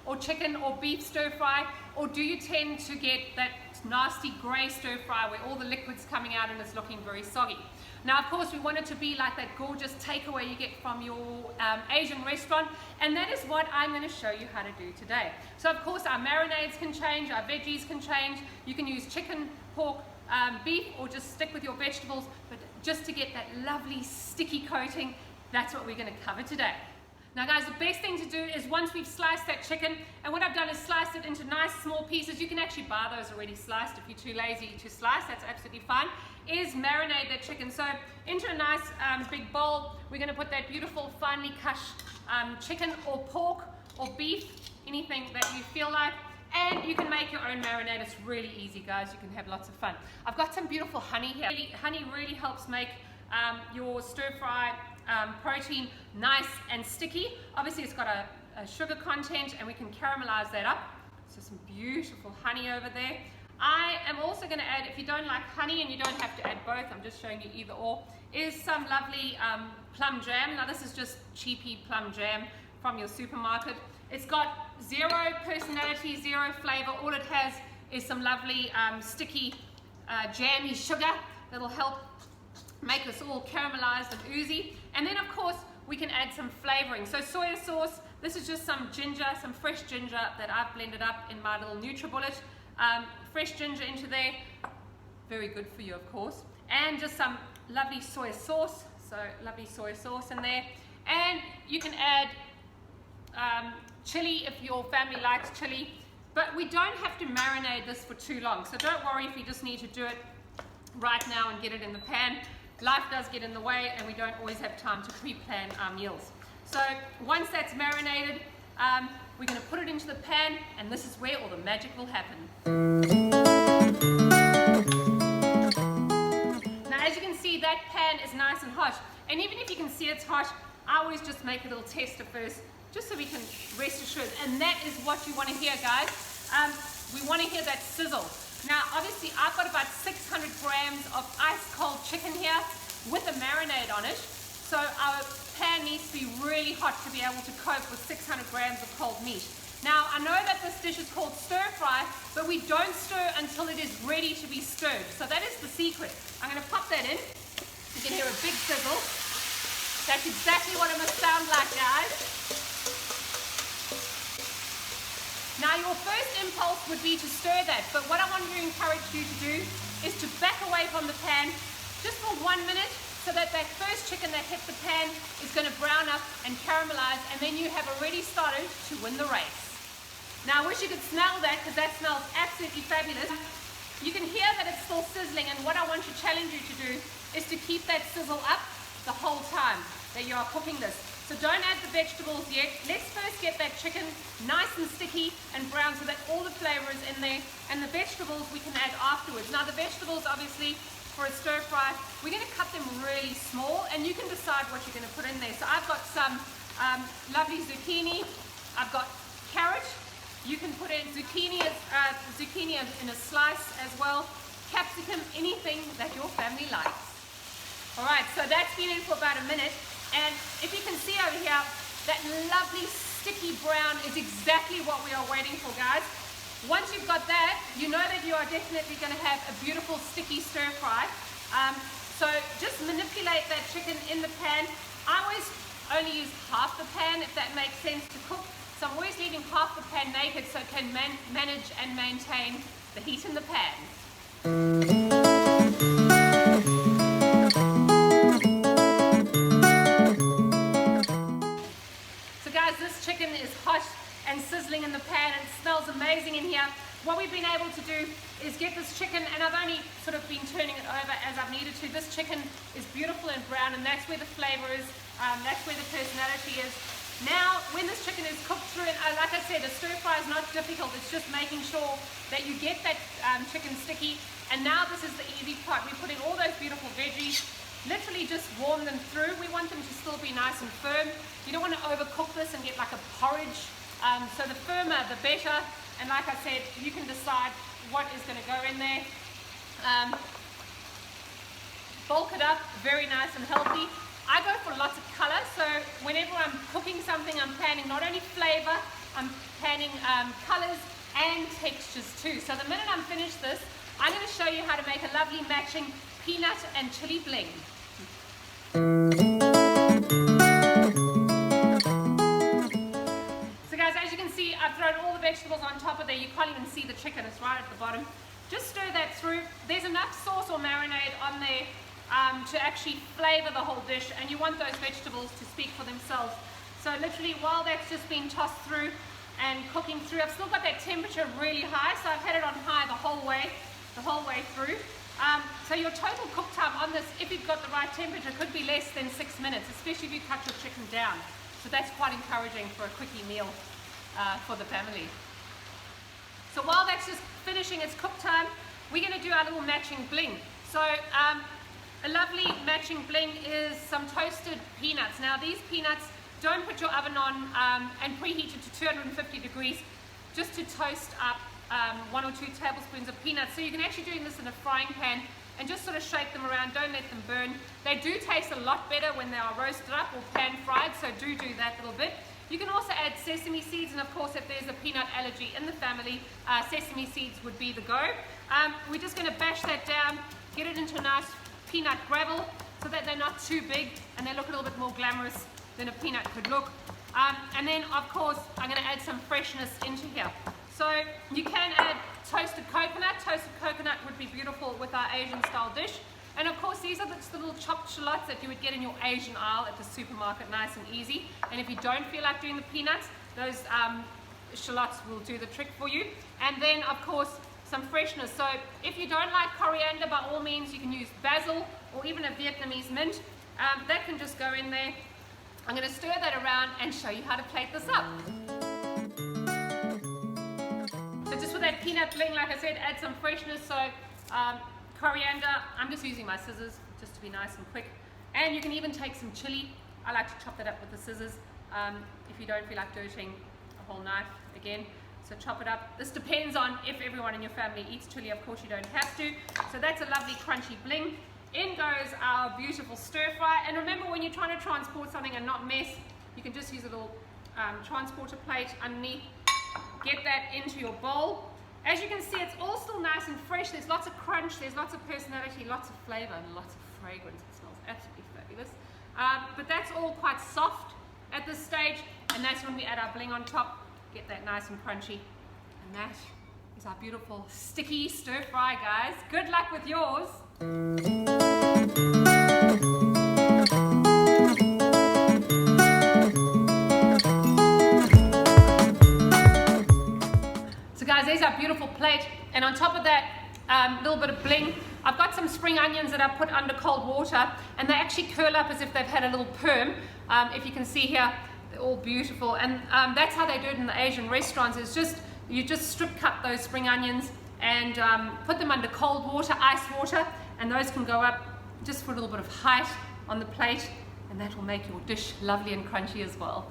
or chicken or beef stir fry, or do you tend to get that nasty grey stir fry where all the liquid's coming out and it's looking very soggy? Now, of course, we want it to be like that gorgeous takeaway you get from your Asian restaurant, and that is what I'm going to show you how to do today. So, of course, our marinades can change, our veggies can change. You can use chicken, pork, beef, or just stick with your vegetables, but just to get that lovely sticky coating, that's what we're going to cover today. Now guys, the best thing to do is once we've sliced that chicken, and what I've done is sliced it into nice small pieces. You can actually buy those already sliced if you're too lazy to slice, that's absolutely fine, is marinate that chicken. So into a nice big bowl, we're going to put that beautiful finely cut chicken or pork or beef, anything that you feel like. And you can make your own marinade. It's really easy, guys. You can have lots of fun. I've got some beautiful honey here. Honey really helps make your stir fry protein nice and sticky. Obviously, it's got a sugar content, and we can caramelize that up. So some beautiful honey over there. I am also going to add, if you don't like honey, and you don't have to add both, I'm just showing you either or, is some lovely plum jam. Now this is just cheapy plum jam from your supermarket. It's got zero personality, zero flavor. All it has is some lovely sticky jammy sugar that'll help make this all caramelized and oozy. And then of course we can add some flavoring. So soy sauce, this is just some ginger, some fresh ginger that I've blended up in my little NutriBullet. Fresh ginger into there, very good for you of course. And just some lovely soy sauce, so lovely soy sauce in there. And you can add chili if your family likes chili, but we don't have to marinate this for too long, so don't worry if you just need to do it right now and get it in the pan. Life does get in the way, and we don't always have time to pre-plan our meals. So once that's marinated, we're going to put it into the pan, and this is where all the magic will happen. Now as you can see, that pan is nice and hot, and even if you can see it's hot, I always just make a little tester first, just so we can rest assured. And that is what you want to hear, guys. We want to hear that sizzle. Now, obviously, I've got about 600 grams of ice cold chicken here with a marinade on it. So our pan needs to be really hot to be able to cope with 600 grams of cold meat. Now, I know that this dish is called stir fry, but we don't stir until it is ready to be stirred. So that is the secret. I'm going to pop that in. You can hear a big sizzle. That's exactly what it must sound like, guys. Now your first impulse would be to stir that, but what I want to encourage you to do is to back away from the pan just for 1 minute, so that that first chicken that hit the pan is going to brown up and caramelize, and then you have already started to win the race. Now I wish you could smell that, because that smells absolutely fabulous. You can hear that it's still sizzling, and what I want to challenge you to do is to keep that sizzle up the whole time that you are cooking this. So don't add the vegetables yet. Let's first get that chicken nice and sticky and brown so that all the flavor is in there, and the vegetables we can add afterwards. Now the vegetables, obviously, for a stir fry, we're going to cut them really small, and you can decide what you're going to put in there. So I've got some lovely zucchini. I've got carrot. You can put in zucchini in a slice as well. Capsicum, anything that your family likes. All right, so that's been in for about a minute. And if you can see over here, that lovely sticky brown is exactly what we are waiting for, guys. Once you've got that, you know that you are definitely going to have a beautiful sticky stir fry. So just manipulate that chicken in the pan. I always only use half the pan, if that makes sense, to cook. So I'm always leaving half the pan naked so it can manage and maintain the heat in the pan. This chicken is hot and sizzling in the pan, and it smells amazing in here. What we've been able to do is get this chicken, and I've only sort of been turning it over as I've needed to. This chicken is beautiful and brown, and that's where the flavor is, that's where the personality is. Now, when this chicken is cooked through, and like I said, a stir fry is not difficult, it's just making sure that you get that chicken sticky. And now this is the easy part. We put in all those beautiful veggies. Literally just warm them through. We want them to still be nice and firm. You don't want to overcook this and get like a porridge. So the firmer, the better. And like I said, you can decide what is going to go in there. Bulk it up, very nice and healthy. I go for lots of color, so whenever I'm cooking something, I'm planning not only flavor, I'm panning colors and textures too. So the minute I'm finished this, I'm going to show you how to make a lovely matching peanut and chili bling. So guys, as you can see, I've thrown all the vegetables on top of there. You can't even see the chicken, it's right at the bottom. Just stir that through. There's enough sauce or marinade on there to actually flavor the whole dish, and you want those vegetables to speak for themselves. So literally while that's just being tossed through and cooking through, I've still got that temperature really high, so I've had it on high the whole way through. So your total cook time on this, if you've got the right temperature, could be less than 6 minutes, especially if you cut your chicken down. So that's quite encouraging for a quickie meal for the family. So while that's just finishing its cook time, we're going to do our little matching bling. So a lovely matching bling is some toasted peanuts. Now these peanuts, don't put your oven on and preheat it to 250 degrees just to toast up 1 or 2 tablespoons of peanuts. So you can actually do this in a frying pan and just sort of shake them around, don't let them burn. They do taste a lot better when they are roasted up or pan fried, so do that little bit. You can also add sesame seeds, and of course if there's a peanut allergy in the family, sesame seeds would be the go. We're just going to bash that down, get it into a nice peanut gravel so that they're not too big and they look a little bit more glamorous than a peanut could look. And then of course I'm going to add some freshness into here. So you can add toasted coconut. Toasted coconut would be beautiful with our Asian style dish. And of course these are the little chopped shallots that you would get in your Asian aisle at the supermarket, nice and easy. And if you don't feel like doing the peanuts, those shallots will do the trick for you. And then of course some freshness. So if you don't like coriander, by all means you can use basil or even a Vietnamese mint. That can just go in there. I'm going to stir that around and show you how to plate this up. So just with that peanut bling, like I said, add some freshness. So coriander, I'm just using my scissors just to be nice and quick. And you can even take some chili. I like to chop that up with the scissors if you don't feel like dirtying a whole knife again. So chop it up. This depends on if everyone in your family eats chili. Of course you don't have to. So that's a lovely crunchy bling. In goes our beautiful stir fry. And remember, when you're trying to transport something and not mess, you can just use a little transporter plate underneath. Get that into your bowl. As you can see, it's all still nice and fresh. There's lots of crunch, there's lots of personality, lots of flavor, and lots of fragrance. It smells absolutely fabulous. But that's all quite soft at this stage, and that's when we add our bling on top. Get that nice and crunchy. And that is our beautiful sticky stir fry, guys. Good luck with yours. So guys, there's our beautiful plate, and on top of that little bit of bling, I've got some spring onions that I put under cold water, and they actually curl up as if they've had a little perm. If you can see here, they're all beautiful, and that's how they do it in the Asian restaurants. It's just, you just strip cut those spring onions and put them under cold water, ice water, and those can go up just for a little bit of height on the plate, and that will make your dish lovely and crunchy as well.